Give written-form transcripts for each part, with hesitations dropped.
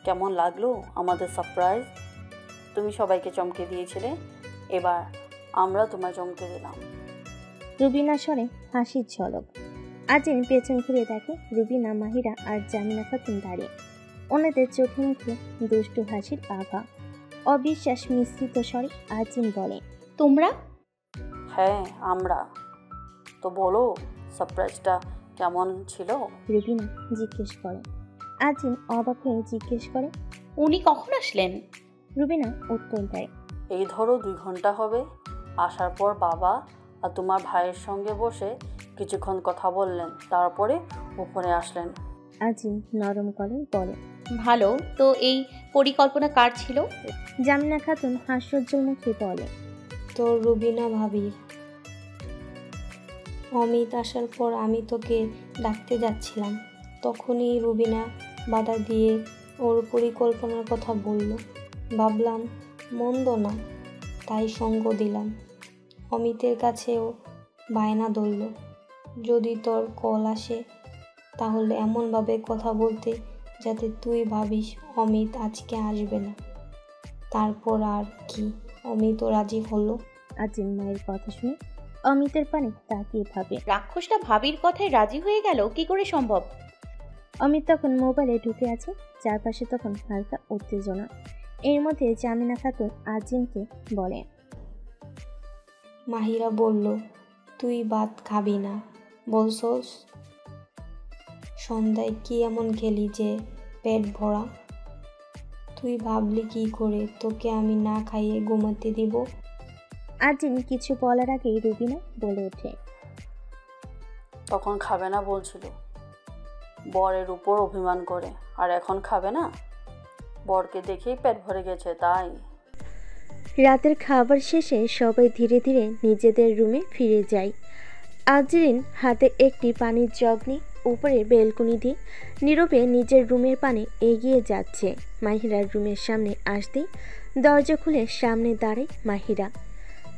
কেমন লাগলো আমাদের সারপ্রাইজ? তুমি সবাইকে চমকে দিয়েছিলে, এবার আমরা তোমায় চমকে দিলাম। রুবিনা স্বরে হাসির ঝলক। আজিন পেছন ঘুরে দেখে রুবিনা, মাহিরা আর জামিনা খাতুন দাঁড়িয়ে। ওনাদের চোখে মুখে দুষ্টু হাসির আভা। অবিশ্বাস মিশ্রিত স্বরে আজিন বলে, তোমরা? হ্যাঁ আমরা। তো বলো, সারপ্রাইজটা কেমন ছিল? রুবিনা জিজ্ঞেস করে। আজিন অবাক হয়ে জিজ্ঞেস করে, উনি কখন আসলেন? রুবিনা উত্তর দেয়, এই ধরো 2 ঘন্টা হবে। আসার পর বাবা আর তোমার ভাইয়ের সঙ্গে বসে কিছুক্ষণ কথা বললেন, তারপরে উপরে আসলেন। আজিন নরম গলায় বলে, ভালো। তো এই পরিকল্পনা কার ছিল? জামিনা খাতুন হাস্যোজ্জ্বল মুখে বলে, তোর রুবিনা ভাবি। অমিত আসার পর আমি তোকে ডাকতে যাচ্ছিলাম, তখনই রুবিনা বাধা দিয়ে ওর পরিকল্পনার কথা বলল। ভাবলাম মন্দ না, তাই সঙ্গ দিলাম। অমিতের কাছেও বায়না ধরল, যদি তোর কল আসে তাহলে এমনভাবে কথা বলতে যাতে তুই ভাবিস অমিত আজকে আসবে না। তারপর আর কি, অমিতও রাজি হলো। আজিন মায়ের কথা শুনে অমিতের পানে তাকিয়ে ভাবে, রাক্ষসটা ভাবির কথায় রাজি হয়ে গেল কি করে সম্ভব? অমিত তখন মোবাইলে ঢুকে আছে। চারপাশে তখন হালকা উত্তেজনা। এর মধ্যে জামিনা খাতুন আজিনকে বলে, মাহিরা বলল তুই ভাত খাবি না, বলছস সন্ধ্যায় কি এমন খেলি যে পেট ভরা? তুই ভাবলি কি করে তোকে আমি না খাইয়ে ঘুমাতে দিব? আজিন কিছু বলার আগেই রুবিনা বলে ওঠে, তখন খাবে না বলছিল, বরের উপর অভিমান করে, আর এখন খাবে না? বরকে দেখেই পেট ভরে গেছে তাই। রাতের খাবার শেষে সবাই ধীরে ধীরে নিজেদের রুমে ফিরে যায়। আজরিন হাতে একটি পানির জগ নিয়ে উপরে বেলকনি দিয়ে নীরবে নিজের রুমের পানে এগিয়ে যাচ্ছে। মাহিরার রুমের সামনে আসতেই দরজা খুলে সামনে দাঁড়ায় মাহিরা।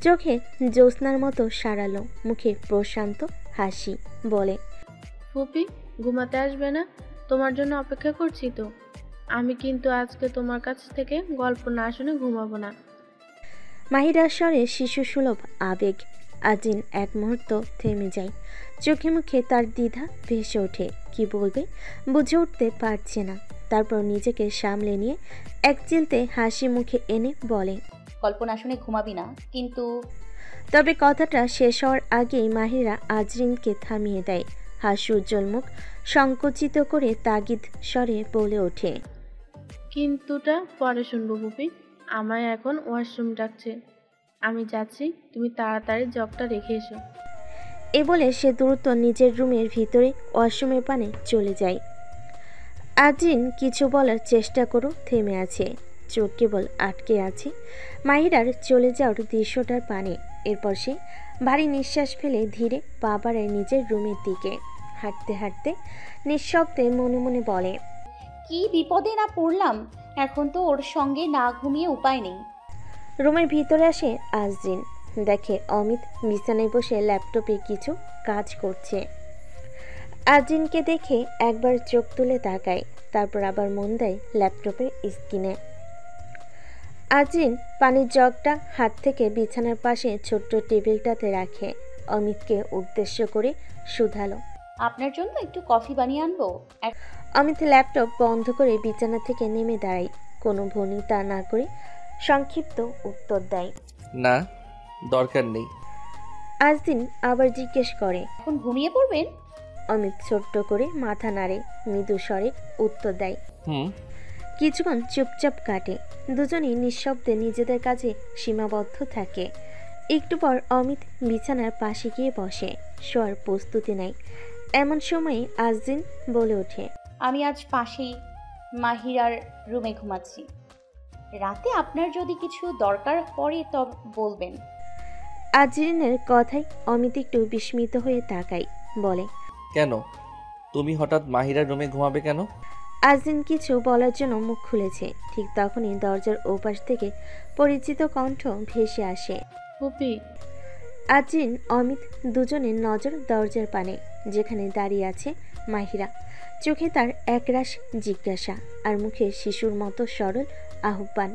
চোখে জ্যোৎস্নার মতো সারালো, মুখে প্রশান্ত হাসি। বলে, ফুপি ঘুমাতে আসবে না? তোমার জন্য অপেক্ষা করছি তো। আমি কিন্তু আজকে তোমার কাছ থেকে গল্প না শুনে ঘুমাবো না। মাহিরার স্বরে শিশু সুলভ আবেগ। আজিন এক মুহূর্ত থেমে যায়। চোখে মুখে তার দ্বিধা ভেসে ওঠে, কি বলবে বুঝে উঠতে পারছে না। তারপর নিজেকে সামলে নিয়ে এক চিলতে হাসি মুখে এনে বলে, গল্প না শুনে ঘুমাবি না কিন্তু? তবে কথাটা শেষ হওয়ার আগেই মাহিরা আজরিনকে থামিয়ে দেয়। হাসি উজ্জ্বল মুখ সংকুচিত করে তাগিদ স্বরে বলে ওঠে, কিন্তুটা পরে শুনবো ফুপি। আমায় এখন ওয়াশরুম ডাকছে, আমি যাচ্ছি, তুমি তাড়াতাড়ি জগটা রেখে এসো। এ বলে সে দ্রুত নিজের রুমের ভিতরে ওয়াশরুমের পানে চলে যায়। আজিন কিছু বলার চেষ্টা করেও থেমে আছে, চোখ কেবল আটকে আছে মাহিরার চলে যাওয়ার দৃশ্যটার পানে। এরপর সে ভারী নিঃশ্বাস ফেলে ধীরে পা বাড়ায় নিজের রুমের দিকে। হাঁটতে হাঁটতে নিঃশব্দে মনে মনে বলে, কি বিপদে না পড়লাম, এখন তো ওর সঙ্গে না ঘুমিয়ে উপায় নেই। রুমের ভিতরে আসে আজরিন, দেখে অমিত বিছানায় বসে ল্যাপটপে কিছু কাজ করছে। আজিনকে দেখে একবার চোখ তুলে তাকায়, তারপর আবার মন দেয় ল্যাপটপের স্ক্রিনে। আজিন পানির জগটা হাত থেকে বিছানার পাশে ছোট্ট টেবিলটাতে রাখে। অমিতকে উদ্দেশ্য করে শুধালো, আপনার জন্য একটু কফি বানিয়ে আনবো? অমিত ল্যাপটপ বন্ধ করে বিছানা থেকে নেমে দাঁড়ায়। কোনো ভনিতা না করে সংক্ষিপ্ত উত্তর দেয়, না, দরকার নেই। আজিন আবার জিজ্ঞেস করে, এখন ঘুমিয়ে পড়বেন? অমিত ছোট্ট করে মাথা নাড়ে, মৃদু স্বরে উত্তর দেয়। কিছুক্ষণ চুপচাপ কাটে, দুজনই নিঃশব্দে নিজেদের কাজে সীমাবদ্ধ থাকে। একটু পর অমিত বিছানার পাশে গিয়ে বসে, শোয়ার প্রস্তুতি নেয়। এমন সময় আজিন বলে ওঠে, আমি আজ পাশেই মাহিরার রুমে ঘুমাচ্ছি। রাতে আপনার যদি কিছু দরকার পড়ে তবে বলবেন। আজিনের কথায় অমিত একটু বিস্মিত হয়ে তাকায়, বলে, কেন? তুমি হঠাৎ মাহিরার রুমে ঘুমাবে কেন? আজিন কিছু বলার জন্য মুখ খুলেছে, ঠিক তখনই দরজার ওপাশ থেকে পরিচিত কণ্ঠ ভেসে আসে। ফুপি। আজিন অমিত দুজনের নজর দরজার পানে, যেখানে দাঁড়িয়ে আছে মাহিরা। চোখে তার একরাশ জিজ্ঞাসা আর মুখে শিশুর মতো সরল আহ্বান।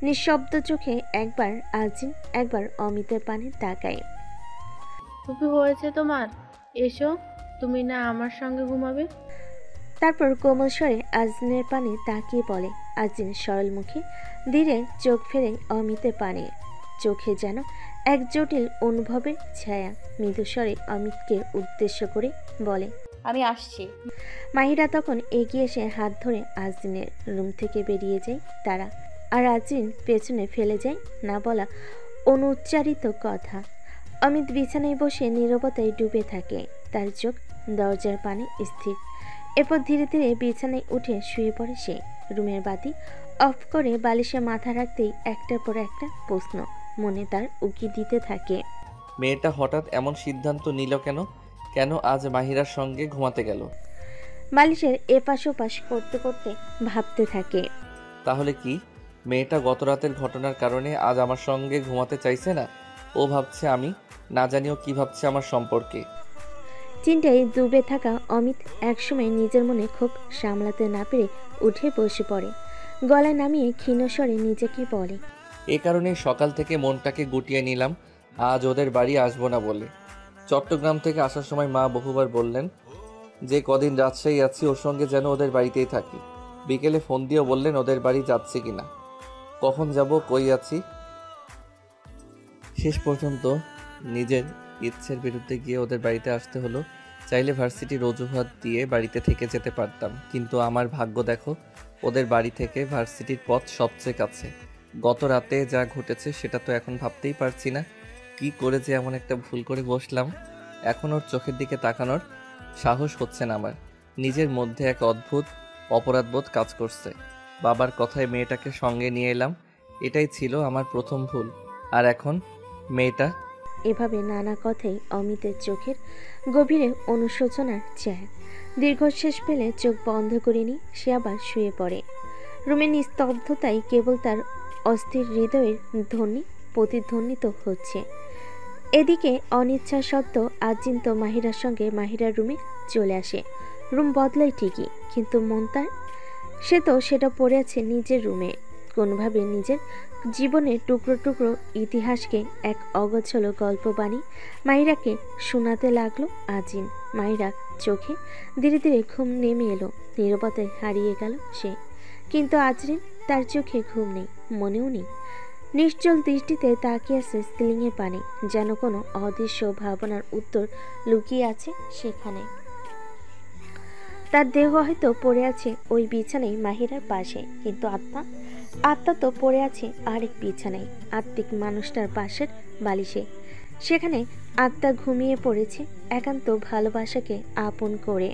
নিঃশব্দ চোখে একবার আজিন একবার অমিতের পানে তাকায়। ফুপি হয়েছে তোমার, এসো, তুমি না আমার সঙ্গে ঘুমাবে? তারপর কোমল স্বরে আজিনের পানে তাকিয়ে বলে। আজিন সরল মুখে ধীরে চোখ ফেরে অমিতের পানে। চোখে যেন এক জটিল অনুভবের ছায়া। মৃদু স্বরে অমিতকে উদ্দেশ্য করে বলে, আমি আসছি। মাহিরা তখন এগিয়ে এসে হাত ধরে আজিনের রুম থেকে বেরিয়ে যায় তারা। আর আজিন পেছনে ফেলে যায় না বলা অনুচ্চারিত কথা। অমিত বিছানায় বসে নীরবতায় ডুবে থাকে, তার চোখ দরজার পানে স্থির। এরপর ধীরে ধীরে বিছানায় উঠে শুয়ে পড়ে সে। রুমের বাতি অফ করে বালিশে মাথা রাখতেই একটার পর একটা প্রশ্ন মনে তার উকি দিতে থাকে। মেয়েটা হঠাৎ এমন সিদ্ধান্ত নিল কেন? কেন আজ মাহিরার সঙ্গে ঘুমাতে গেল? বালিশের এপাশ ওপাশ করতে করতে ভাবতে থাকে। তাহলে কি মেয়েটা গত রাতের ঘটনার কারণে আজ আমার সঙ্গে ঘুমাতে চাইছে না? ও ভাবছে আমি না জানিও কি ভাবছে আমার সম্পর্কে। চিন্তায় ডুবে থাকা অমিত একসময় নিজের মনে ক্ষোভ সামলাতে না পেরে উঠে বসে পড়ে। গলায় নামিয়ে ক্ষীণ স্বরে নিজেকে বলে, এ কারণে সকাল থেকে মনটাকে গুটিয়ে নিলাম আজ ওদের বাড়ি আসবো না বলে। চট্টগ্রাম থেকে আসার সময় মা বহুবার বললেন যে কদিন রাজশাহী আছি ওর সঙ্গে যেন ওদের বাড়িতেই থাকি। বিকেলে ফোন দিয়েও বললেন ওদের বাড়ি যাচ্ছে কিনা, কখন যাব, কই আছি। শেষ পর্যন্ত নিজের ইচ্ছের বিরুদ্ধে গিয়ে ওদের বাড়িতে আসতে হলো। চাইলে ভার্সিটির অজুহাত দিয়ে বাড়িতে থেকে যেতে পারতাম, কিন্তু আমার ভাগ্য দেখো, ওদের বাড়ি থেকে ভার্সিটির পথ সবচেয়ে কাছে। গত রাতে যা ঘটেছে সেটা তো এখন ভাবতেই পারছি না কি করে যে এমন একটা ভুল করে বসলাম। এখন ওর চোখের দিকে তাকানোর সাহস হচ্ছে না আমার। নিজের মধ্যে এক অদ্ভুত অপরাধবোধ কাজ করছে। বাবার কথায় মেয়েটাকে সঙ্গে নিয়ে এলাম, এটাই ছিল আমার প্রথম ভুল। আর এখন মেয়েটা। এভাবে নানা কথাই অমিতের চোখের গভীরে অনুশোচনার ছায়া। দীর্ঘশ্বাস ফেলে চোখ বন্ধ করে নিয়ে সে আবার শুয়ে পড়ে। রুমের নিস্তব্ধতায় কেবল তার অস্থির হৃদয়ের ধ্বনি প্রতিধ্বনিত হচ্ছে। এদিকে অনিচ্ছা সত্ত্বেও আজিন তো মাহিরার সঙ্গে মাহিরার রুমে চলে আসে। রুম বদলায় ঠিকই, কিন্তু মন তার সে তো সেটা পড়ে আছে নিজের রুমে। কোনোভাবে নিজের জীবনের টুকরো টুকরো ইতিহাসকে এক অগোছলো গল্প বানিয়ে মাহিরাকে শোনাতে লাগলো আজিন। মাহিরা চোখে ধীরে ধীরে ঘুম নেমে এলো। নীরবতায় হারিয়ে গেল সে, কিন্তু আজরিন তার চোখে ঘুম নেই, মনেও নেই। নিশ্চল দৃষ্টিতে তাকিয়ে আছে সিলিংয়ের পানে, যেন কোনো অদৃশ্য ভাবনার উত্তর লুকিয়ে আছে সেখানে। তার দেহ হয়তো পড়ে আছে ওই বিছানায় মাহিরার পাশে, কিন্তু আত্মা তো পড়ে আছে আরেক বিছানায়, আত্মিক মানুষটার পাশের বালিশে। সেখানে আত্মা ঘুমিয়ে পড়েছে একান্ত ভালোবাসাকে আপন করে।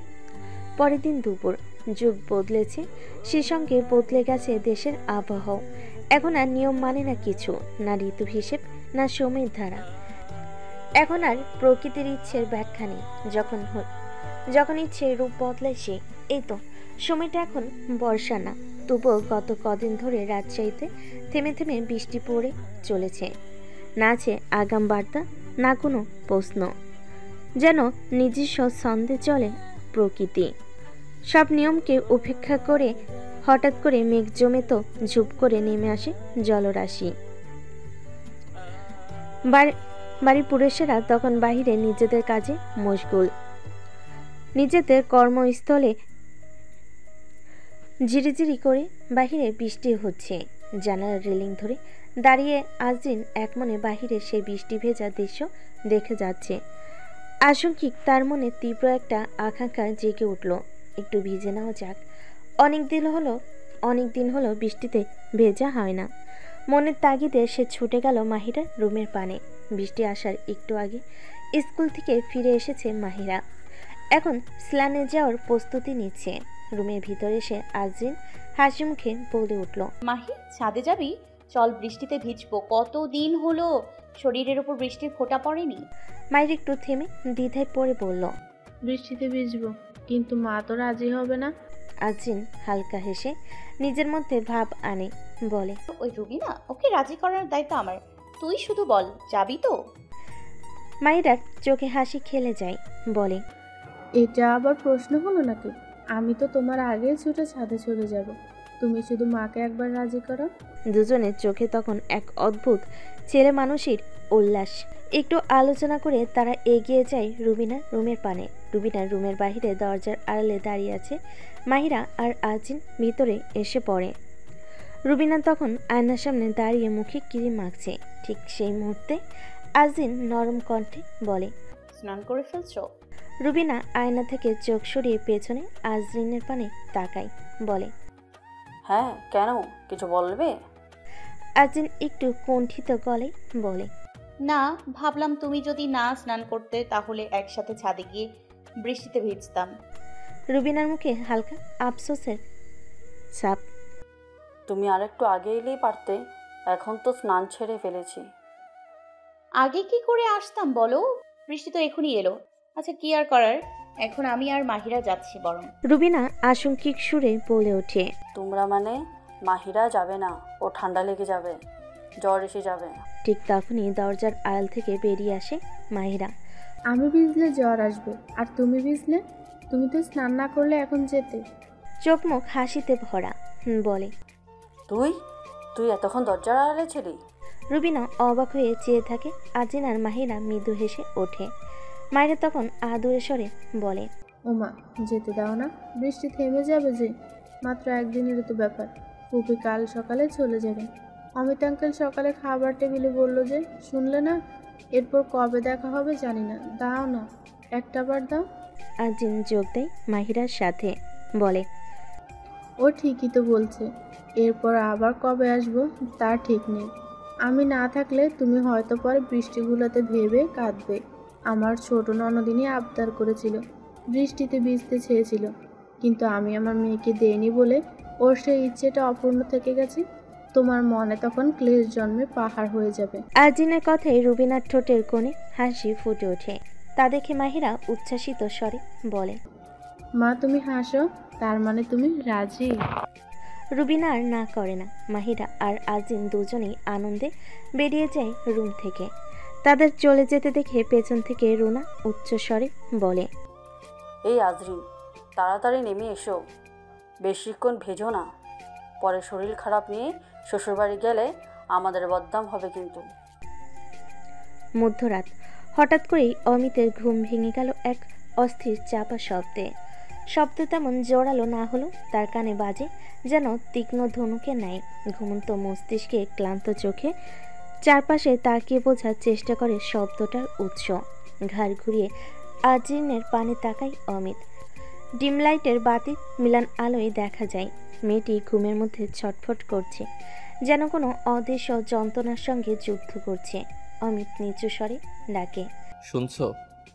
পরের দিন দুপুর। যুগ বদলেছে, সে সঙ্গে বদলে গেছে দেশের আবহাওয়া। এখন আর নিয়ম মানে না কিছু, না ঋতু হিসেব, না সময়ের ধারা। এখন আর প্রকৃতির ইচ্ছের ব্যাখ্যা নেই। যখন ইচ্ছে রূপ বদলায় সে। এই তো সময়টা এখন বর্ষা না, তবুও গত কদিন ধরে রাজশাহীতে থেমে থেমে বৃষ্টি পড়ে চলেছে। না আছে আগাম বার্তা, না কোনো প্রশ্ন, যেন নিজস্ব ছন্দে চলে প্রকৃতি। সব নিয়মকে উপেক্ষা করে হঠাৎ করে মেঘ জমে তো ঝুপ করে নেমে আসে জলরাশি। বাড়ির পুরুষেরা তখন বাহিরে নিজেদের কাজে মশগুল। নিজেদের কর্মস্থলে ঝিরিঝিরি করে বাহিরে বৃষ্টি হচ্ছে। জানালার রেলিং ধরে দাঁড়িয়ে আজিন একমনে বাহিরে সেই বৃষ্টি ভেজা দৃশ্য দেখে যাচ্ছে। আশঙ্কিক তার মনে তীব্র একটা আকাঙ্ক্ষা জেগে উঠল, একটু ভিজে নেওয়া যাক। অনেক দিন হলো বৃষ্টিতে ভেজা হয় না। মনের তাগিদে সে ছুটে গেল মাহিরার রুমের পানে। বৃষ্টি আসার একটু আগে স্কুল থেকে ফিরে এসেছে মাহিরা, এখন স্নানে যাওয়ার প্রস্তুতি নিচ্ছে। রুমের ভিতরে এসে আজিন হাসি মুখে বলে উঠল, মাহি, ছাদে যাবি? চল, বৃষ্টিতে ভিজবো। কতদিন হলো শরীরের ওপর বৃষ্টির ফোঁটা পড়েনি। মাহিরা একটু থেমে দ্বিধায় পড়ে বলল, বৃষ্টিতে ভিজবো, কিন্তু মা তো রাজি হবে না। আজিন হালকা হেসে নিজের মধ্যে ভাব আনে, বলে, ওই রুবিনা, ওকে রাজি করার দায়িত্ব আমার। তুই শুধু বল, যাবি তো? মাহিরার চোখে হাসি খেলে যায়, বলে, এটা আবার প্রশ্ন হলো নাকি? আমি তো তোমার আগেই ছুটে ছাদে চলে যাব, তুমি শুধু মাকে একবার রাজি করো। দুজনের চোখে তখন এক অদ্ভুত ছেলে মানুষের উল্লাস। একটু আলোচনা করে তারা এগিয়ে যায় রুবিনার রুমের পানে। রুবিনার রুমের বাইরে দরজার আড়ালে দাঁড়িয়ে আছে মাহিরা আর আজিন ভিতরে এসে পড়ে। রুবিনা তখন আয়নার সামনে দাঁড়িয়ে মুখে ক্রিম মাখছে। ঠিক সেই মুহূর্তে আজিন নরম কণ্ঠে বলে, স্নান করে ফেলছো? রুবিনা আয়না থেকে চোখ সরিয়ে পেছনে আজরিনের পানে তাকায়, বলে, হ্যাঁ, কেন, কিছু বলবে? আজিন একটু কুণ্ঠিত গলায় বলে, না, ভাবলাম তুমি যদি না স্নান করতে তাহলে একসাথে ছাদে গিয়ে বৃষ্টিতে ভিজতাম। রুবিনার মুখে হালকা আফসোসের ছাপ। তুমি আরেকটু আগে এলেই পারতে, এখন তো স্নান ছেড়ে ফেলেছি। আগে কি করে আসতাম বলো, বৃষ্টি তো এখনই এলো। আচ্ছা, কি আর করার, এখন আমি আর মাহিরা যাচ্ছি বরং। রুবিনা আশঙ্কিক সুরে বলে ওঠে, তোমরা মানে? মাহিরা যাবে না, ও ঠান্ডা লেগে যাবে, জ্বর এসে যাবে। ঠিক তখনই দরজার আড়াল থেকে বেরিয়ে আসে মাহিরা। আমি ভিজলে জ্বর আসবে, আর তুমি ভিজলে? তুমি তো স্নান না করলে এখন যেতে। চোখ মুখ হাসিতে ভরা বলে, তুই তুই এতক্ষণ দরজার আড়ালে ছিলি? রুবিনা অবাক হয়ে চেয়ে থাকে। আজিন আর মাহিরা মৃদু হেসে ওঠে। মাহিরা তখন আদুরে স্বরে বলে, ওমা, যেতে দাও না, বৃষ্টি থেমে যাবে যে, মাত্র একদিনেরই তো ব্যাপার। পুপি কাল সকালে চলে যাবে। অমিত আঙ্কেল সকালে খাবার টেবিলে বললো যে, শুনলে না? এরপর কবে দেখা হবে জানি না, দাও না, একটা বার দাও। আজিন যোগ দেয় মাহিরার সাথে, বলে, ও ঠিকই তো বলছে, এরপর আবার কবে আসবো তা ঠিক নেই। আমি না থাকলে তুমি হয়তো পরে বৃষ্টিগুলোতে ভেবে কাঁদবে। আমার ছোট ননদিনী আবদার করেছিল, বৃষ্টিতে ভিজতে চেয়েছিল, কিন্তু আমি আমার মেয়েকে দেইনি বলে ওর সেই ইচ্ছেটা অপূর্ণ থেকে গেছে। তোমার মনে তখন ক্লেশ জন্মে পাহাড় হয়ে যাবে। আজিনের কথায় রুবিনার ঠোঁটের কোণে হাসি ফুটে ওঠে। তা দেখে মাহিরা উচ্ছ্বাসিত স্বরে বলে, মা তুমি হাসো, তার মানে তুমি রাজি? রুবিনা আর না করে না। মাহিরা আর আজিন দুজনেই আনন্দে বেরিয়ে যায় রুম থেকে। তাদের চলে যেতে দেখে পেছন থেকে রুনা উচ্চস্বরে বলে, এই আজরিন, তাড়াতাড়ি নেমে এসো, বেশিক্ষণ ভেজো না, পরে শরীর খারাপ নিয়ে শ্বশুরবাড়ি গেলে আমাদের বদনাম হবে কিন্তু। মধ্যরাত। হঠাৎ করেই অমিতের ঘুম ভেঙে গেল এক অস্থির চাপা শব্দে। শব্দ তেমন জোরালো না হলেও তার কানে বাজে যেন তীক্ষ্ণ ধনুকে নেয়। ঘুমন্ত মস্তিষ্কে ক্লান্ত চোখে চারপাশে তাকিয়ে বোঝার চেষ্টা করে শব্দটার উৎস। ঘাড় ঘুরিয়ে আজিনের পানে তাকায় অমিত। ডিম লাইটের বাতি মিলান আলোয় দেখা যায় মেয়েটি ঘুমের মধ্যে ছটফট করছে, যেন কোনো অদৃশ্য যন্ত্রণার সঙ্গে যুদ্ধ করছে। অমিত নিচু স্বরে ডাকে, শুনছো?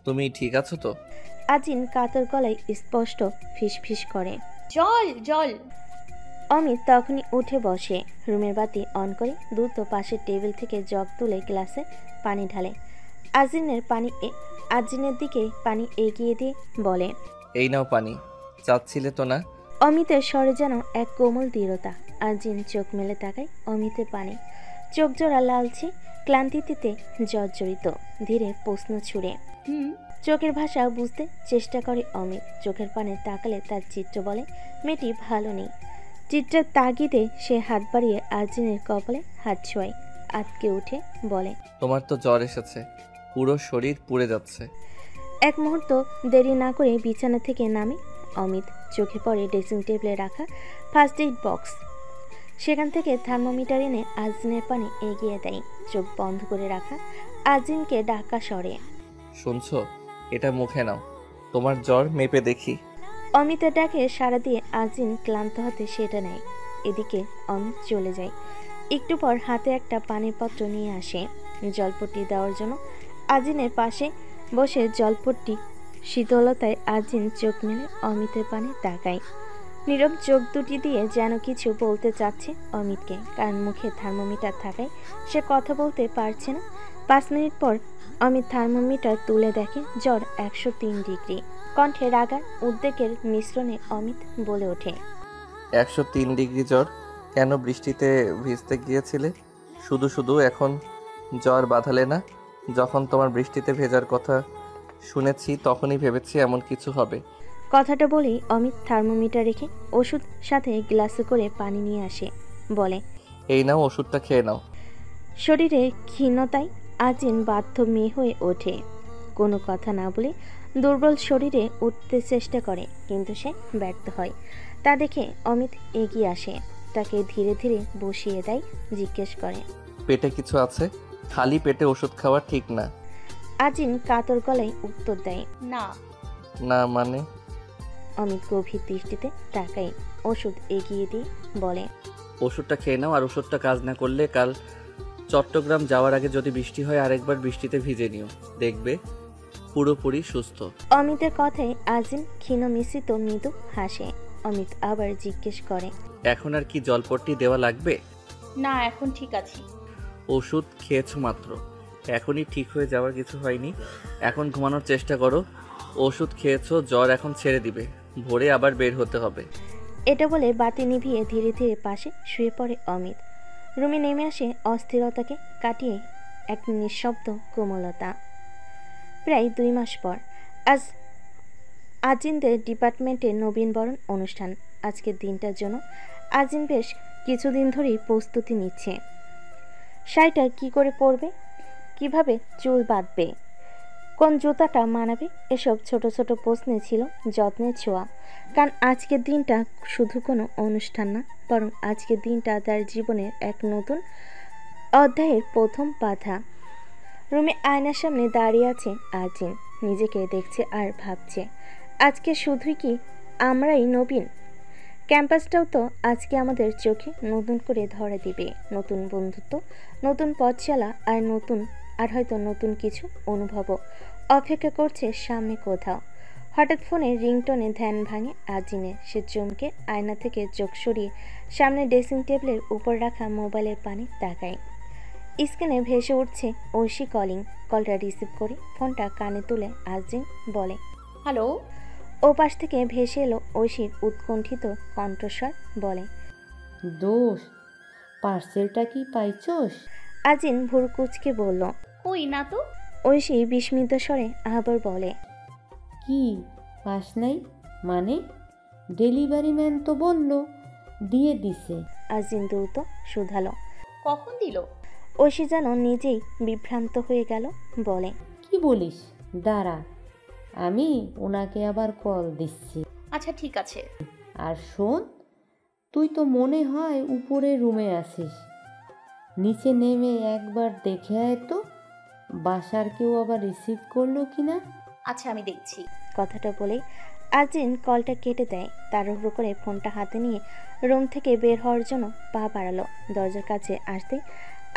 তুমি ঠিক আছো তো? আজিন কাতর গলায় স্পষ্ট ফিসফিস করে, জল জল। অমিত তখনই উঠে বসে, রুমের বাতি অন করে দ্রুত পাশের টেবিল থেকে জগ তুলে গ্লাসে পানি ঢালে। আজিনের দিকে পানি এগিয়ে দিয়ে বলে, এই নাও পানি, চাচ্ছিলে তো না? অমিতের স্বরে যেন এক কোমল দৃঢ়তা। আজিন চোখ মেলে তাকায় অমিতের পানে, চোখ জোড়া লালচে, ক্লান্তিতে জর্জরিত, ধীরে প্রশ্ন ছুড়ে। চোখের ভাষা বুঝতে চেষ্টা করে অমিত। চোখের পানে তাকালে তার চিত্র বলে মেয়েটি ভালো নেই। চিত্রের তাগিদে সে হাত বাড়িয়ে আজিনের কপালে হাত ছোঁয়, আটকে উঠে বলে, তোমার তো জ্বর এসেছে, পুরো শরীর পুড়ে যাচ্ছে। এক মুহূর্ত দেরি না করে বিছানা থেকে নামে অমিত। চোখে পড়ে ড্রেসিং টেবিলে রাখা ফার্স্ট এইড বক্স। সেখান থেকে থার্মোমিটার এনে আজিনের পানে এগিয়ে দেয়। চোখ বন্ধ করে রাখা আজিনকে ডাকা স্বরে, শুনছো? এটা মুখে নাও, তোমার জ্বর মেপে দেখি। অমিতের ডাকে সাড়া দিয়ে আজিন ক্লান্ত হাতে সেটা নেয়। এদিকে অমিত চলে যায়। একটু পর হাতে একটা পানির পাত্র নিয়ে আসে জলপট্টি দেওয়ার জন্য। আজিনের পাশে বসে জলপট্টি শীতলতায় আজিন চোখ মেলে অমিতের পানে তাকায়। নীরব চোখ দুটি দিয়ে যেন কিছু বলতে চাচ্ছে অমিতকে, কারণ মুখে থার্মোমিটার থাকায় সে কথা বলতে পারছে না। 5 মিনিট পর অমিত থার্মোমিটার তুলে দেখে জ্বর 103 ডিগ্রি। কণ্ঠে রাগার উদ্বেগের মিশ্রণে অমিত বলে ওঠে, 103 ডিগ্রি জ্বর? কেন বৃষ্টিতে ভিজতে গিয়েছিলে? শুধু শুধু এখন জ্বর বাঁধালে না? যখন তোমার বৃষ্টিতে ভেজার কথা শুনেছি তখনই ভেবেছি এমন কিছু হবে। কথাটা বলেই অমিত থার্মোমিটার রেখে ওষুধ সাথে গ্লাসে করে পানি নিয়ে আসে। বলে, এই নাও, ওষুধটা খেয়ে নাও। শরীরে ক্ষীণতায় আজিন বাধ্য মেয়ে হয়ে ওঠে। কোনো কথা না বলে দুর্বল শরীরে উঠতে চেষ্টা করে, কিন্তু সে ব্যর্থ হয়। তা দেখে অমিত এগিয়ে আসে, তাকে ধীরে ধীরে বসিয়ে দেয়, জিজ্ঞেস করে, পেটে কিছু আছে? খালি পেটে ওষুধ খাওয়া ঠিক না। আজিন কাতর গলায় উত্তর দেয়, না। না মানে? অমিত গভীর দৃষ্টিতে তাকায়, ওষুধ এগিয়ে দিয়ে বলে, ওষুধটা খেয়ে নাও, আর ওষুধটা কাজ না করলে কাল চট্টগ্রাম যাওয়ার আগে যদি বৃষ্টি হয় আরেকবার বৃষ্টিতে ভিজে নিও, দেখবে পুরোপুরি সুস্থ। অমিতের কথায় আজিন ক্ষীণ মিশ্রিত মৃদু হাসে। অমিত আবার জিজ্ঞেস করে, এখন আর কি জলপট্টি দেওয়া লাগবে? না, এখন ঠিক আছি। ওষুধ খেয়েছো মাত্র, এখনই ঠিক হয়ে যাওয়ার কিছু হয়নি। এখন ঘুমানোর চেষ্টা করো। ওষুধ খেয়েছো, জ্বর এখন ছেড়ে দিবে, ভোরে আবার বের হতে হবে। এটা বলে বাতি নিভিয়ে ধীরে ধীরে পাশে শুয়ে পড়ে অমিত। রুমে নেমে আসে অস্থিরতাকে কাটিয়ে এক নিঃশব্দ কোমলতা। প্রায় 2 মাস পর আজ আজিনদের ডিপার্টমেন্টে নবীনবরণ অনুষ্ঠান। আজকের দিনটার জন্য আজিন বেশ কিছুদিন ধরেই প্রস্তুতি নিচ্ছে। শাড়িটা কী করে পরবে, কিভাবে চুল বাঁধবে, কোন জুতাটা মানাবে, এসব ছোট ছোট প্রশ্নে ছিল যত্নের ছোঁয়া। কারণ আজকের দিনটা শুধু কোনো অনুষ্ঠান না, বরং আজকের দিনটা তার জীবনের এক নতুন অধ্যায়ের প্রথম বাধা। রুমে আয়নার সামনে দাঁড়িয়ে আছে আজিন, নিজেকে দেখছে আর ভাবছে, আজকে শুধুই কি আমরাই নবীন? ক্যাম্পাসটাও তো আজকে আমাদের চোখে নতুন করে ধরা দিবে। নতুন বন্ধুত্ব, নতুন পথ চলা, আর হয়তো নতুন কিছু অনুভবও অপেক্ষা করছে সামনে কোথাও। হঠাৎ ফোনের রিংটোনে ধ্যান ভাঙে আজিনের। সে চমকে আয়না থেকে চোখ সরিয়ে সামনে ড্রেসিং টেবিলের উপর রাখা মোবাইলের পানে তাকায়। স্ক্রিনে ভেসে উঠছে ঐশী কলিং। কলটা রিসিভ করে ফোনটা কানে তুলে আজিন বলে, হ্যালো। ও পাশ থেকে ভেসে এলো ঐশীর উৎকণ্ঠিত কণ্ঠস্বর। বলে, দোষ, পার্সেলটা কি পাইছস? আজিন ভুরু কুঁচকে বলল, কই না তো। ঐশী বিস্মিত স্বরে আবার বলে, কি পাস নাই মানে? ডেলিভারি ম্যান তো বলল দিয়ে দিছে। আজিন দ্রুত শুধালো, কখন দিল? ঐশী যেন নিজেই বিভ্রান্ত হয়ে গেল। বলে, কি বলিস? দাঁড়া, আমি ওনাকে আবার কল দিচ্ছি। আচ্ছা ঠিক আছে। আর শোন, তুই তো মনে হয় উপরে রুমে আসিস, নিচে নেমে একবার দেখে আয় তো বাসার কেউ আবার রিসিভ করলো কিনা। আচ্ছা আমি দেখছি। কথাটা বলে আজিন কলটা কেটে দেয়। তাড়াহুড়ো করে ফোনটা হাতে নিয়ে রুম থেকে বের হওয়ার জন্য পা বাড়ালো। দরজার কাছে আসতে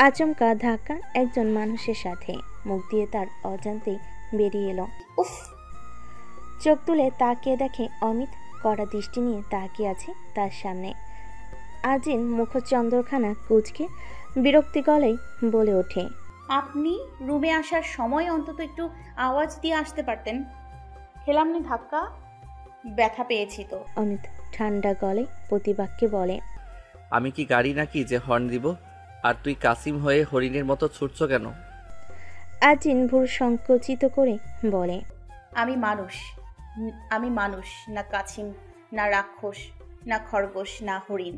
আচমকা ধাক্কা একজন মানুষের সাথে। মুখ দিয়ে তার অজান্তেই বেরিয়ে এলো, উফ। চোখ তুলে তাকিয়ে দেখে অমিত কড়া দৃষ্টি নিয়ে তাকিয়ে আছে তার সামনে। আজিন মুখচন্দ্রখানা কুঁচকে বিরক্তি গলায় বলে ওঠে, আপনি রুমে আসার সময় অন্তত একটু আওয়াজ দিয়ে আসতে পারতেন। খেলাম নি ধাক্কা, ব্যথা পেয়েছি তো। অমিত ঠান্ডা গলায় প্রতিবাক্যে বলে, আমি কি গাড়ি নাকি যে হর্ন দিব? আর তুই কাসিম হয়ে হরিণের মতো ছুটছ কেন? আজিন ভুরু সংকুচিত করে বলে, আমি মানুষ না কাছিম, না রাক্ষস, না খরগোশ, না হরিণ।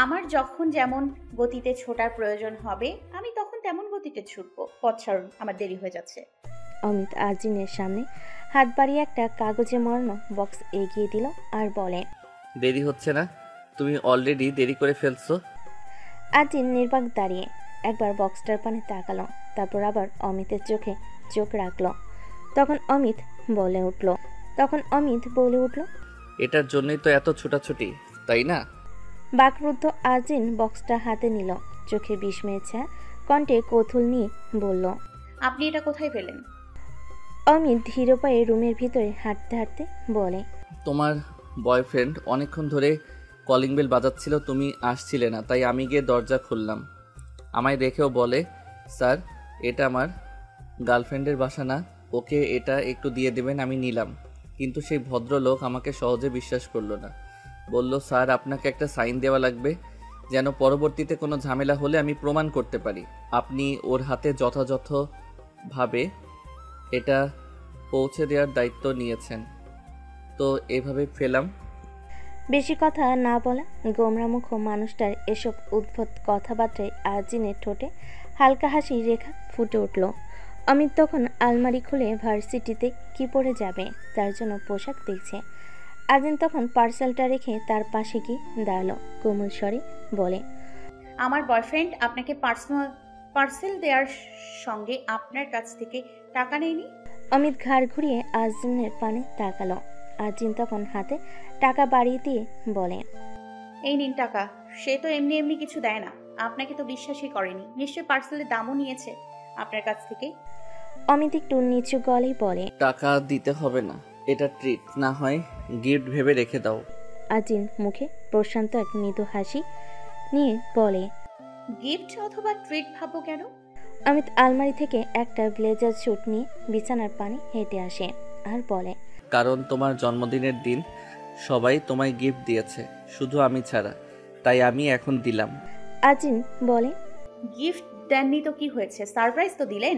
আমার যখন যেমন গতিতে ছোটার প্রয়োজন হবে আমি তখন তেমন গতিতে ছুটবো। পথ ছাড়ুন, আমার দেরি হয়ে যাচ্ছে। অমিত আজিনের সামনে হাত বাড়িয়ে একটা কাগজে মোড়ানো বক্স এগিয়ে দিল আর বলে, দেরি হচ্ছে না? তুমি অলরেডি দেরি করে ফেলছো। আজিন নির্বাক দাঁড়িয়ে একবার বক্সটার পানে তাকালো, তারপর আবার অমিতের চোখে চোখ রাখলো। তখন অমিত বলে উঠল, এটার জন্যই তো এত ছোটাছুটি, তাই না? বাকরুদ্ধ আজিন বক্সটা হাতে নিল, চোখে বিস্ময়ের ছায়া, কণ্ঠে কৌতূহল নিয়ে বলল, আপনি এটা কোথায় পেলেন? অমিত ধীর পায়ে রুমের ভিতরে হাঁটতে হাঁটতে বলে, তোমার বয়ফ্রেন্ড অনেকক্ষণ ধরে কলিং বেল বাজাচ্ছিল, তুমি আসছিলে না, তাই আমি গিয়ে দরজা খুললাম। আমায় দেখেও বলে, স্যার এটা আমার গার্লফ্রেন্ডের বাসা না, ওকে এটা একটু দিয়ে দেবেন। আমি নিলাম, কিন্তু সেই ভদ্রলোক আমাকে সহজে বিশ্বাস করলো না। বলল, স্যার আপনাকে একটা সাইন দেওয়া লাগবে, যেন পরবর্তীতে কোনো ঝামেলা হলে আমি প্রমাণ করতে পারি আপনি ওর হাতে যথাযথভাবে এটা পৌঁছে দেওয়ার দায়িত্ব নিয়েছেন। তো তো এভাবে ফেলাম। বেশি কথা না বলা গোমরামুখ মানুষটার এসব উদ্ভট কথাবার্তায় আজিনের ঠোঁটে হালকা হাসি রেখা ফুটে উঠল। অমিত তখন আলমারি খুলে ভার্সিটিতে কি পরে যাবে তার জন্য পোশাক দেখছে। আজিন তখন পার্সেলটা রেখে তার পাশে কি দাঁড়ালো, কোমল স্বরে বলে, আমার বয়ফ্রেন্ড আপনাকে পার্সেল দেওয়ার সঙ্গে আপনার কাছ থেকে টাকা নেয়নি? অমিত ঘাড় ঘুরিয়ে আজিনের পানে তাকালো। আজিন তখন হাতে টাকা বাড়িয়ে দিয়ে বলে, এই নিন টাকা। সে তো এমনি এমনি কিছু দেয় না, আপনাকে তো বিশ্বাসই করেনি। নিশ্চয়ই পার্সেলের দামও নিয়েছে আপনার কাছ থেকে। অমিত একটু নিচু গলায় বলে, টাকা দিতে হবে না, এটা ট্রিট, না হয় গিফট ভেবে রেখে দাও। আজিন মুখে প্রশান্ত এক মৃদু হাসি নিয়ে বলে, গিফট অথবা ট্রিট ভাববো কেন? অমিত আলমারি থেকে একটা ব্লেজার স্যুট নিয়ে বিছানার পানে হেঁটে আসে আর বলে, কারণ তোমার জন্মদিনের দিন সবাই তোমায় গিফট দিয়েছে, শুধু আমি ছাড়া, তাই আমি এখন দিলাম। আজিন বলে, গিফট দেননি তো কি হয়েছে, সারপ্রাইজ তো দিলেন।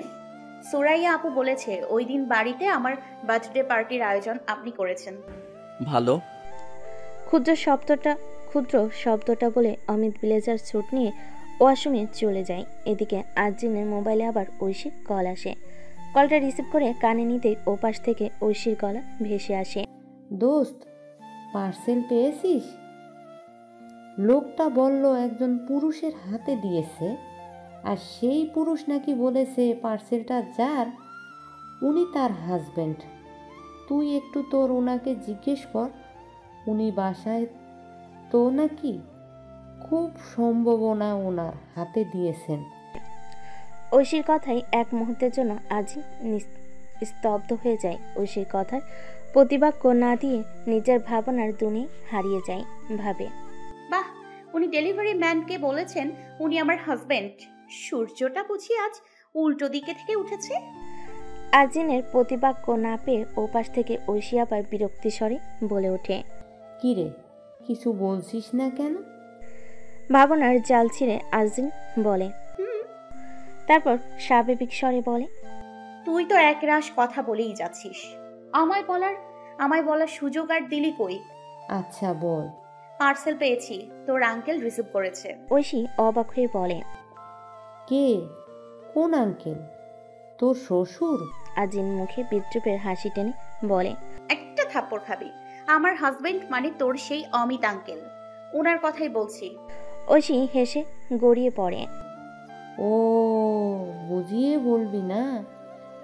সুরাইয়া আপু বলেছে ওই দিন বাড়িতে আমার বার্থডে পার্টির আয়োজন আপনি করেছেন। ভালো। ক্ষুদ্র শব্দটা বলে অমিত ব্লেজার স্যুট নিয়ে ওয়াশরুমে চলে যায়। এদিকে আজিনের মোবাইলে আবার ঐশীর কল আসে। কলটা রিসিভ করে কানে নিতেই ওপাশ থেকে ঐশীর গলা ভেসে আসে, দোস্ত, পার্সেল পেয়েছিস? লোকটা বলল একজন পুরুষের হাতে দিয়েছে, আর সেই পুরুষ নাকি বলেছে পার্সেলটা যার উনি তার হাজব্যান্ড। তুই একটু তোর ওনাকে জিজ্ঞেস কর, উনি বাসায় তো নাকি? খুব সম্ভাবনা ওনার হাতে দিয়েছেন। ঐশীর কথাই এক মুহূর্তের জন্য আজি স্তব্ধ হয়ে যায়। ঐশীর কথার প্রতিবাক্য না দিয়ে নিজের ভাবনার দুনিয়ায় হারিয়ে যায়। ভাবে, বাহ, উনি ডেলিভারি ম্যানকে বলেছেন উনি আমার হাজবেন্ড। সূর্যটা বুঝি আজ উল্টো দিকে থেকে উঠেছে। আজিনের প্রতিবাক্য না পেয়ে ওপাশ থেকে ঐশী আবার বিরক্তি স্বরে বলে ওঠে, কিরে, কিছু বলছিস না কেন? ভাবনার জাল ছিঁড়ে আজিন বলে, তারপর স্বাভাবিক স্বরে বলে, তুই তো একরাশ কথা বলেই যাচ্ছিস, আমায় বলার সুযোগ আর দিলি কই? আচ্ছা বল। পার্সেল পেয়েছি, তোর আঙ্কেল রিসিভ করেছে। ঐশী অবাক হয়ে বলে, কে? কোন আঙ্কেল? তোর শ্বশুর? আজিন মুখে বিদ্রুপের হাসি টেনে বলে, একটা থাপ্পড় খাবি। আমার হাজবেন্ড মানে তোর সেই অমিত আঙ্কেল, ওনার কথাই বলছি। ঐশী হেসে গড়িয়ে পড়ে, ও, বুঝিয়ে বলবি না?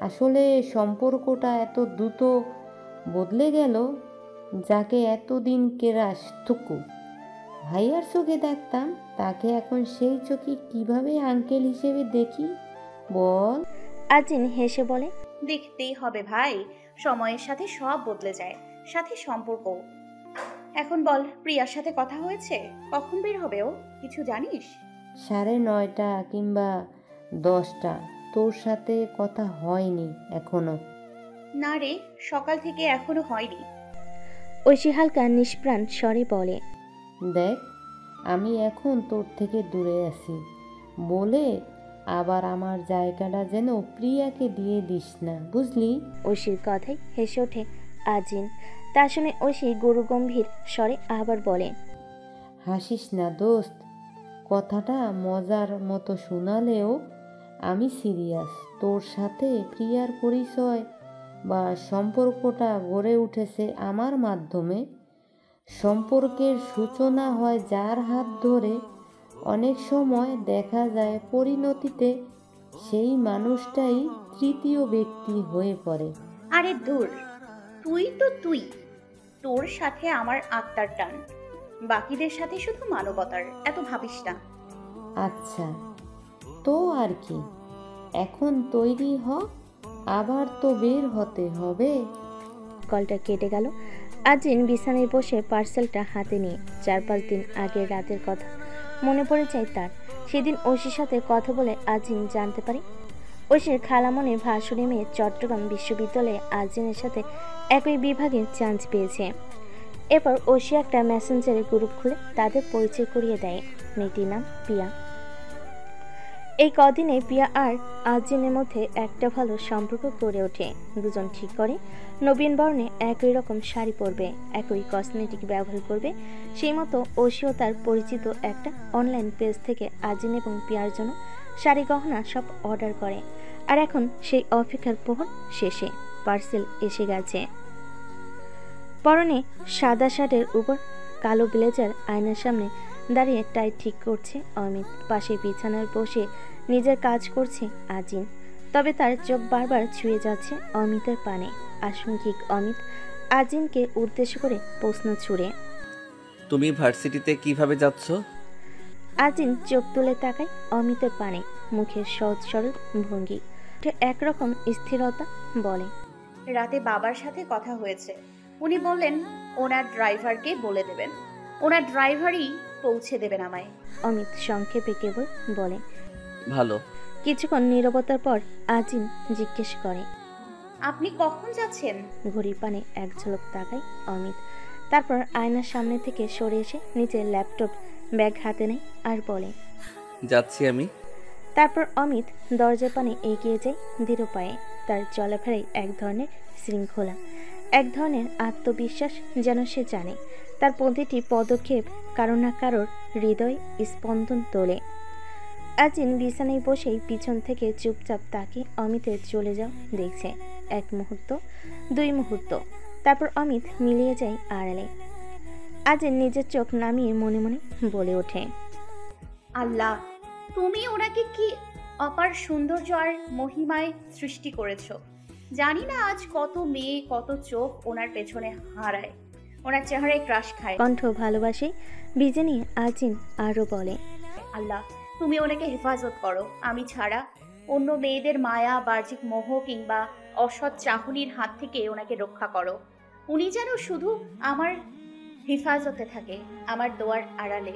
আসলে সম্পর্কটা এত দ্রুত বদলে গেল। যাকে এতদিন কেরাস থুকু ভাইয়ার চোখে দেখতাম, তাকে এখন সেই চোখে কিভাবে আঙ্কেল হিসেবে দেখি বল? আজিন হেসে বলে, দেখতেই হবে ভাই, সময়ের সাথে সব বদলে যায়, সাথে সম্পর্ক। এখন বল, প্রিয়ার সাথে কথা হয়েছে? কখন বের হবে ও, কিছু জানিস? 9:30 কিংবা 10টা। তোর সাথে কথা হয়নি এখনো? না রে, সকাল থেকে এখনো হয়নি। ঐশী হালকা নিষ্প্রাণ স্বরে বলে, দেখ, আমি এখন তোর থেকে দূরে আছি বলে আবার আমার জায়গাটা যেন প্রিয়াকে দিয়ে দিস না, বুঝলি? ঐশীর কথায় হেসে ওঠে আজিন। তা শুনে ঐশী গুরুগম্ভীর স্বরে আবার বলে, হাসিস না দোস্ত, কথাটা মজার মতো শোনালেও আমি সিরিয়াস। তোর সাথে প্রিয়ার পরিচয় বা সম্পর্কটা গড়ে উঠেছে আমার মাধ্যমে। সম্পর্কের সূচনা হয় যার হাত ধরে, অনেক সময় দেখা যায় পরিণতিতে সেই মানুষটাই তৃতীয় ব্যক্তি হয়ে পড়ে। আরে দূর, তুই তো তুই, তোর সাথে আমার আত্মার টান, বাকিদের সাথে শুধু মানবতার, এত ভাবিস না। আচ্ছা, তো আর কি, এখন তৈরি হ, আবার তো বের হতে হবে। কলটা কেটে গেল। আজিন বিছানায় বসে পার্সেলটা হাতে নিয়ে 4-5 দিন আগের রাতের কথা মনে পড়ে যায় তার। সেদিন ঐশীর সাথে কথা বলে আজিন জানতে পারে ঐশীর খালামণির ভাসুরে মেয়ে চট্টগ্রাম বিশ্ববিদ্যালয়ে আজিনের সাথে একই বিভাগে চান্স পেয়েছে। এরপর ঐশী একটা মেসেঞ্জারে গ্রুপ খুলে তাদের পরিচয় করিয়ে দেয়। মেয়েটির নাম পিয়া। এই কদিনে পিয়া আর আজিনের মধ্যে একটা ভালো সম্পর্ক গড়ে ওঠে। দুজন ঠিক করে নবীন বর্ণে একই রকম শাড়ি পরবে, একই কসমেটিক ব্যবহার করবে। সেই মতো ওশিও তার পরিচিত একটা অনলাইন পেজ থেকে আজিন এবং পিয়ার জন্য শাড়ি গহনা সব অর্ডার করে। আর এখন সেই অপেক্ষার প্রহর শেষে পার্সেল এসে গেছে। পরনে সাদা শার্টের উপর কালো ব্লেজার, আয়নার সামনে দাঁড়িয়ে টাই ঠিক করছে অমিত। পাশে বিছানার বসে নিজের কাজ করছে আজিন। তবে তার চোখ বারবার ছুঁয়ে যাচ্ছে অমিতের পানে। আশঙ্কিক অমিত আজিনকে উদ্দেশ্য করে প্রশ্ন ছুড়ে, তুমি ভার্সিটিতে কিভাবে যাচ্ছ? আজিন চোখ তুলে তাকায় অমিতের পানে, মুখের সহজ সরল ভঙ্গি, একরকম স্থিরতা, বলে, রাতে বাবার সাথে কথা হয়েছে। উনি বললেন ওনার ড্রাইভারকে বলে দেবেন, ওনার ড্রাইভারই পৌঁছে দেবেন আমায়। অমিত সংক্ষেপে কেবল বলে, ভালো। কিছুক্ষণ নীরবতার পর আজিন জিজ্ঞেস করে, আপনি কখন যাচ্ছেন? ঘড়ির পানে এক ঝলক তাকায় অমিত। তারপর আয়নার সামনে থেকে সরে এসে নিজের ল্যাপটপ ব্যাগ হাতে নেয় আর বলে, যাচ্ছি আমি। তারপর অমিত দরজার পানে এগিয়ে যায় দৃঢ় পায়ে। তার চলাফেরায় এক ধরনের শৃঙ্খলা, এক ধরনের আত্মবিশ্বাস, যেন সে জানে তার প্রতিটি পদক্ষেপ কারো না কারোর হৃদয় স্পন্দন তোলে। আজিন বিছানায় বসেই পিছন থেকে চুপচাপ তাকে অমিতের চলে যাও দেখছে। এক মুহূর্ত, দুই মুহূর্ত, তারপর অমিত মিলিয়ে যায় আড়ালে। আজিন নিজের চোখ নামিয়ে মনে মনে বলে ওঠে, আল্লাহ, তুমি ওনাকে কি অপার সৌন্দর্য আর মহিমায় সৃষ্টি করেছো। জানি না আজ কত মেয়ে, কত চোখ ওনার পেছনে হারায়, ওনার চেহারায় ক্রাশ খায়। কণ্ঠ ভালোবাসে ভিজে নিয়ে আজিন আরও বলে, আল্লাহ, তুমি ওনাকে হেফাজত করো। আমি ছাড়া অন্য মেয়েদের মায়া, বাহ্যিক মোহ কিংবা অসৎ চাহনির হাত থেকে ওনাকে রক্ষা করো। উনি যেন শুধু আমার হেফাজতে থাকে, আমার দোয়ার আড়ালে।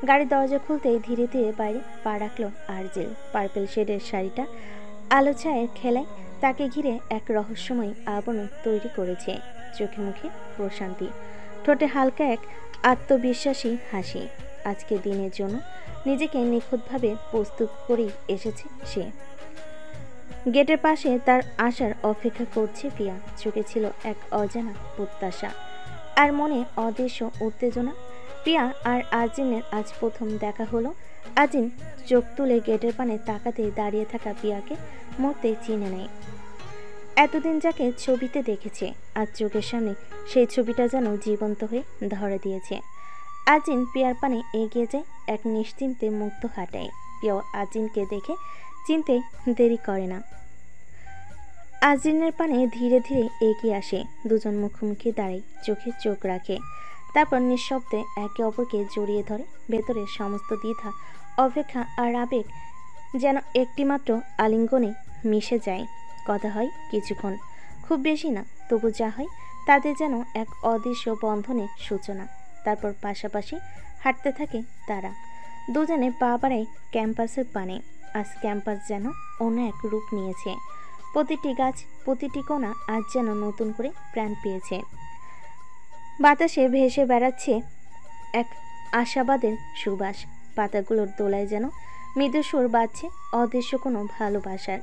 গাড়ির দরজা খুলতেই ধীরে ধীরে বাইরে পা রাখলো আরজেল। পার্পেল শেডের শাড়িটা আলো ছায়ের খেলায় তাকে ঘিরে এক রহস্যময় আবরণ তৈরি করেছে। চোখে মুখে প্রশান্তি, ঠোঁটে হালকা এক আত্মবিশ্বাসী হাসি। আজকে দিনের জন্য নিজেকে নিখুঁতভাবে প্রস্তুত করেই এসেছে সে। গেটের পাশে তার আসার অপেক্ষা করছে পিয়া। চোখে ছিল এক অজানা প্রত্যাশা আর মনে অদৃশ্য উত্তেজনা। পিয়া আর আজিনের আজ প্রথম দেখা হলো। আজিন চোখ তুলে গেটের পানে তাকাতেই দাঁড়িয়ে থাকা পিয়াকে মুহূর্তেই চিনে নেয়। এতদিন যাকে ছবিতে দেখেছে, আজ চোখের সামনে সেই ছবিটা যেন জীবন্ত হয়ে ধরা দিয়েছে। আজিন পিয়ার পানে এগিয়ে যায় এক নিশ্চিন্তে মুক্ত হাঁটায়। পিয়াও আজিনকে দেখে চিনতে দেরি করে না। আজিনের পানে ধীরে ধীরে এগিয়ে আসে। দুজন মুখোমুখি দাঁড়ায়, চোখে চোখ রাখে। তারপর নিঃশব্দে একে অপরকে জড়িয়ে ধরে। ভেতরের সমস্ত দ্বিধা, অপেক্ষা আর আবেগ যেন একটিমাত্র আলিঙ্গনে মিশে যায়। কথা হয় কিছুক্ষণ, খুব বেশি না, তবু যা হয় তাতে যেন এক অদৃশ্য বন্ধনের সূচনা। তারপর পাশাপাশি হাঁটতে থাকে তারা। দুজনে পা বাড়ায় ক্যাম্পাসের পানে। আজ ক্যাম্পাস যেন অন্য এক রূপ নিয়েছে। প্রতিটি গাছ, প্রতিটি কোণা আজ যেন নতুন করে প্রাণ পেয়েছে। বাতাসে ভেসে বেড়াচ্ছে এক আশাবাদের সুবাস। পাতাগুলোর দোলায় যেন মৃদু সুর বাজছে অদৃশ্য কোনো ভালোবাসার।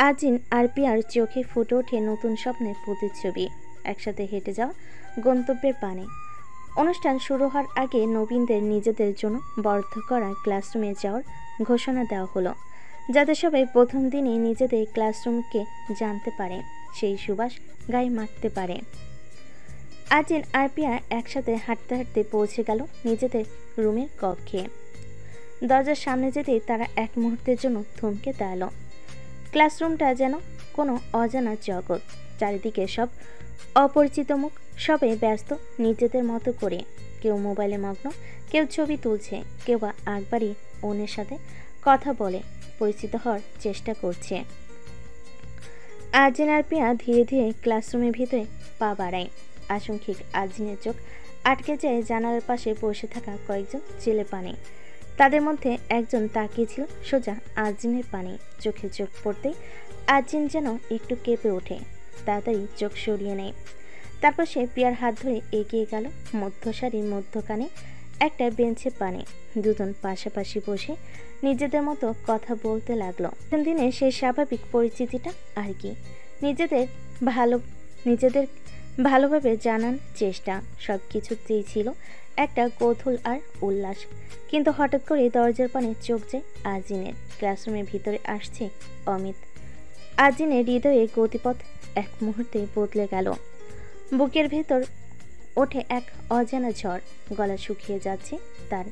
আজিন আর পিয়ার চোখে ফুটে ওঠে নতুন স্বপ্নের প্রতিচ্ছবি। একসাথে হেঁটে যাওয়া গন্তব্যের পানে। অনুষ্ঠান শুরু হওয়ার আগে নবীনদের নিজেদের জন্য বরাদ্দ করা ক্লাসরুমে যাওয়ার ঘোষণা দেওয়া হলো, যাতে সবাই প্রথম দিনই নিজেদের ক্লাসরুমকে জানতে পারে, সেই সুবাস গায়ে মারতে পারে। আজিন আর পিয়া একসাথে হাঁটতে হাঁটতে পৌঁছে গেল নিজেদের রুমের কক্ষে। দরজার সামনে যেতেই তারা এক মুহূর্তের জন্য থমকে দাঁড়ালো। ক্লাসরুমটা যেন কোনো অজানা জগৎ। চারিদিকে সব অপরিচিত মুখ, সবাই ব্যস্ত নিজেদের মতো করে। কেউ মোবাইলে মগ্ন, কেউ ছবি তুলছে, কেউ বা একবারই অন্যের সাথে কথা বলে পরিচিত হওয়ার চেষ্টা করছে। আজিন আর পিয়া ধীরে ধীরে ক্লাসরুমের ভিতরে পা বাড়ায়। আশঙ্কিক আজিনের চোখ আটকে যায় জানালার পাশে বসে থাকা কয়েকজন ছেলে পানে। তাদের মধ্যে একজন তাকিয়েছিল সোজা আজিনের পানে। চোখে চোখ পড়তেই আজিন যেন একটু কেঁপে ওঠে, তাড়াতাড়ি চোখ সরিয়ে নেয়। তারপর সে পিয়ার হাত ধরে এগিয়ে গেল। মধ্যসারির মধ্যখানে একটা বেঞ্চে পানি। দুজন পাশাপাশি বসে নিজেদের মতো কথা বলতে লাগলো। দিনে সেই স্বাভাবিক পরিচিতিটা আর কি, নিজেদের ভালোভাবে জানার চেষ্টা, সব কিছুতেই ছিল একটা কৌতূহল আর উল্লাস। কিন্তু হঠাৎ করে দরজার পানে চোখ যায় আজিনের। ক্লাসরুমের ভিতরে আসছে অমিত। আজিনের হৃদয়ে গতিপথ এক মুহূর্তে বদলে গেল। বুকের ভেতর ওঠে এক অজানা ঝড়। গলা শুকিয়ে যাচ্ছে তার।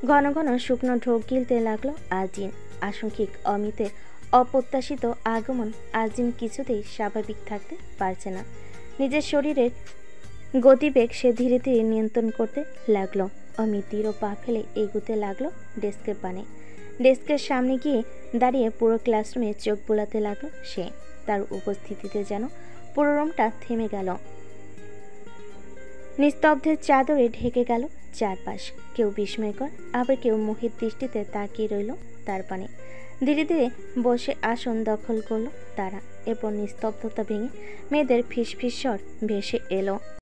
ঘন ঘন শুকনো ঢোক গিলতে লাগলো আজিন। আশঙ্কিক অমিতের অপ্রত্যাশিত আগমন আজিন কিছুতেই স্বাভাবিক থাকতে পারছে না। নিজের শরীরের গতিবেগ সে ধীরে ধীরে নিয়ন্ত্রণ করতে লাগলো। অমিত দৃঢ় পা ফেলে এগুতে লাগলো ডেস্কের পানে। ডেস্কের সামনে গিয়ে দাঁড়িয়ে পুরো ক্লাসরুমে চোখ বোলাতে লাগলো সে। তার উপস্থিতিতে যেন পুরো রুমটা থেমে গেল। নিস্তব্ধের চাদরে ঢেকে গেল চারপাশ। কেউ বিস্ময়কর, আবার কেউ মোহিত দৃষ্টিতে তাকিয়ে রইল তার পানে। ধীরে ধীরে বসে আসন দখল করলো তারা। এরপর নিস্তব্ধতা ভেঙে মেয়েদের ফিসফিস স্বর ভেসে এলো।